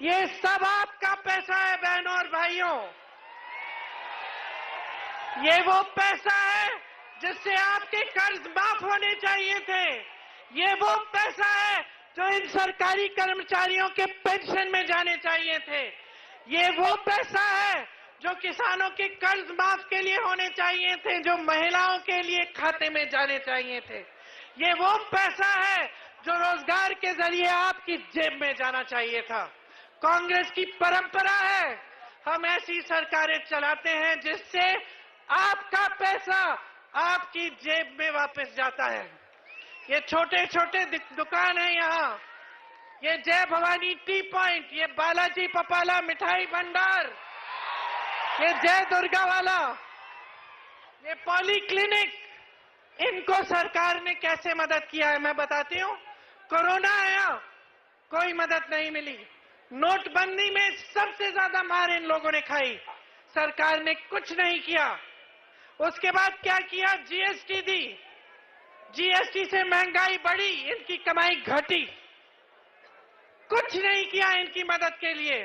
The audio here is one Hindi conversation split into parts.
ये सब आपका पैसा है बहनों और भाइयों। ये वो पैसा है जिससे आपके कर्ज माफ होने चाहिए थे। ये वो पैसा है जो इन सरकारी कर्मचारियों के पेंशन में जाने चाहिए थे। ये वो पैसा है जो किसानों के कर्ज माफ के लिए होने चाहिए थे, जो महिलाओं के लिए खाते में जाने चाहिए थे। ये वो पैसा है जो रोजगार के जरिए आपकी जेब में जाना चाहिए था। कांग्रेस की परंपरा है, हम ऐसी सरकारें चलाते हैं जिससे आपका पैसा आपकी जेब में वापस जाता है। ये छोटे छोटे दुकान है यहाँ, ये जय भवानी टी पॉइंट, ये बालाजी पपाला मिठाई भंडार, ये जय दुर्गा वाला, ये पॉली क्लिनिक, इनको सरकार ने कैसे मदद किया है मैं बताती हूँ। कोरोना आया, कोई मदद नहीं मिली। नोटबंदी में सबसे ज्यादा मार इन लोगों ने खाई, सरकार ने कुछ नहीं किया। उसके बाद क्या किया, जीएसटी दी, जीएसटी से महंगाई बढ़ी, इनकी कमाई घटी। कुछ नहीं किया इनकी मदद के लिए।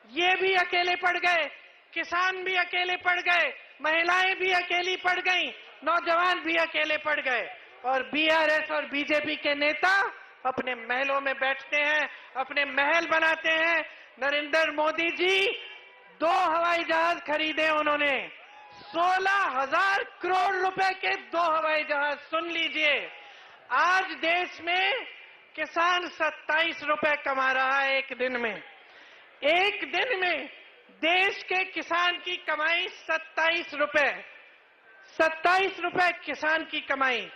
ये भी अकेले पड़ गए, किसान भी अकेले पड़ गए, महिलाएं भी अकेली पड़ गईं, नौजवान भी अकेले पड़ गए। और बीआरएस और बीजेपी के नेता अपने महलों में बैठते हैं, अपने महल बनाते हैं। नरेंद्र मोदी जी 2 हवाई जहाज खरीदे उन्होंने, 16,000 करोड़ रुपए के 2 हवाई जहाज। सुन लीजिए, आज देश में किसान 27 रुपए कमा रहा है एक दिन में। एक दिन में देश के किसान की कमाई 27 रुपए, 27 रुपए किसान की कमाई।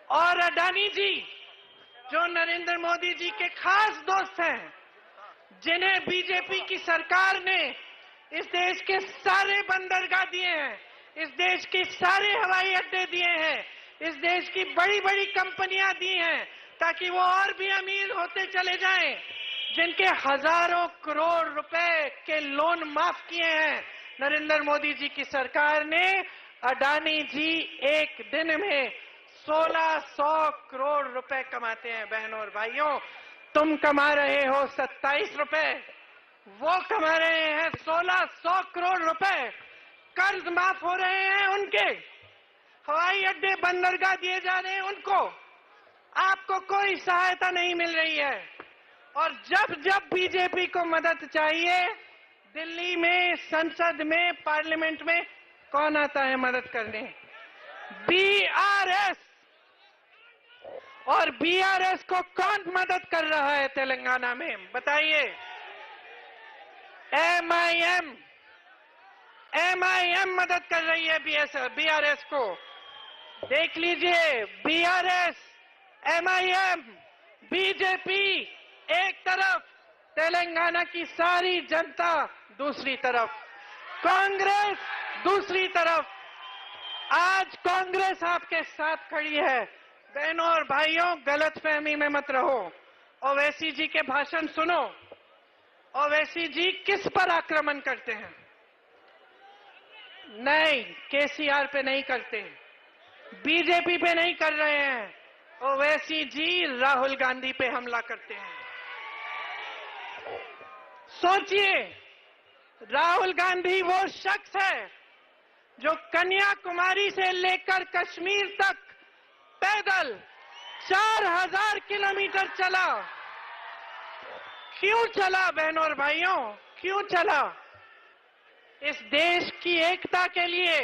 और अडानी जी जो नरेंद्र मोदी जी के खास दोस्त हैं, जिन्हें बीजेपी की सरकार ने इस देश के सारे बंदरगाह दिए हैं, इस देश के सारे हवाई अड्डे दिए हैं, इस देश की बड़ी बड़ी कंपनियां दी हैं ताकि वो और भी अमीर होते चले जाएं, जिनके हजारों करोड़ रुपए के लोन माफ किए हैं नरेंद्र मोदी जी की सरकार ने, अडानी जी एक दिन में 1600 करोड़ रुपए कमाते हैं। बहनों और भाइयों, तुम कमा रहे हो 27 रुपए, वो कमा रहे हैं 1600 करोड़ रुपए। कर्ज माफ हो रहे हैं उनके, हवाई अड्डे बंदरगाह दिए जा रहे हैं उनको, आपको कोई सहायता नहीं मिल रही है। और जब जब बीजेपी को मदद चाहिए, दिल्ली में, संसद में, पार्लियामेंट में कौन आता है मदद करने? बीआरएस। और बीआरएस को कौन मदद कर रहा है तेलंगाना में, बताइए? एमआईएम मदद कर रही है बीआरएस को। देख लीजिए, बीआरएस, एमआईएम, बीजेपी एक तरफ, तेलंगाना की सारी जनता दूसरी तरफ, कांग्रेस दूसरी तरफ। आज कांग्रेस आपके साथ खड़ी है। बहनों और भाइयों, गलतफहमी में मत रहो। ओवैसी जी के भाषण सुनो। ओवैसी जी किस पर आक्रमण करते हैं? नहीं, केसीआर पे नहीं करते, बीजेपी पे नहीं कर रहे हैं। ओवैसी जी राहुल गांधी पे हमला करते हैं। सोचिए, राहुल गांधी वो शख्स है जो कन्याकुमारी से लेकर कश्मीर तक पैदल 4000 किलोमीटर चला। क्यों चला बहनों और भाइयों, क्यों चला? इस देश की एकता के लिए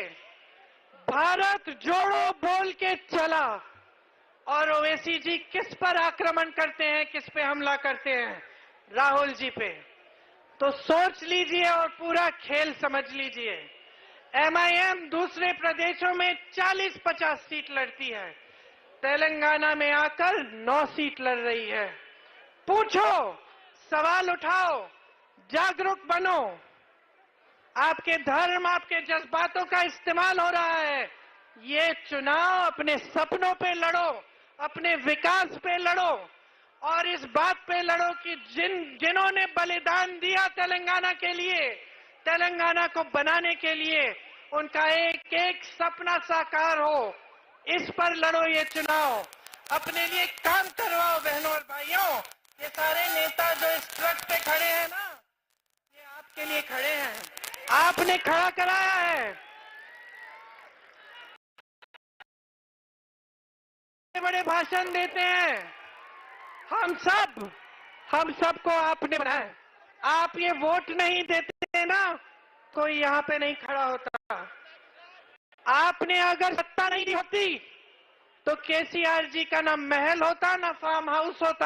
भारत जोड़ो बोल के चला। और ओवैसी जी किस पर आक्रमण करते हैं, किस पे हमला करते हैं? राहुल जी पे। तो सोच लीजिए और पूरा खेल समझ लीजिए। एमआईएम दूसरे प्रदेशों में 40-50 सीट लड़ती है, तेलंगाना में आकर 9 सीट लड़ रही है। पूछो, सवाल उठाओ, जागरूक बनो। आपके धर्म, आपके जज्बातों का इस्तेमाल हो रहा है। ये चुनाव अपने सपनों पे लड़ो, अपने विकास पे लड़ो, और इस बात पे लड़ो कि जिन्होंने बलिदान दिया तेलंगाना के लिए, तेलंगाना को बनाने के लिए, उनका एक एक सपना साकार हो। इस पर लड़ो ये चुनाव, अपने लिए काम करवाओ। बहनों और भाइयों, ये सारे नेता जो इस ट्रक पे खड़े हैं ना, ये आपके लिए खड़े हैं, आपने खड़ा कराया है। बड़े भाषण देते हैं, हम सबको आपने बनाया। आप ये वोट नहीं देते ना, कोई यहाँ पे नहीं खड़ा होता। आपने अगर सत्ता नहीं दी होती तो केसीआर जी का ना महल होता, ना फार्म हाउस होता।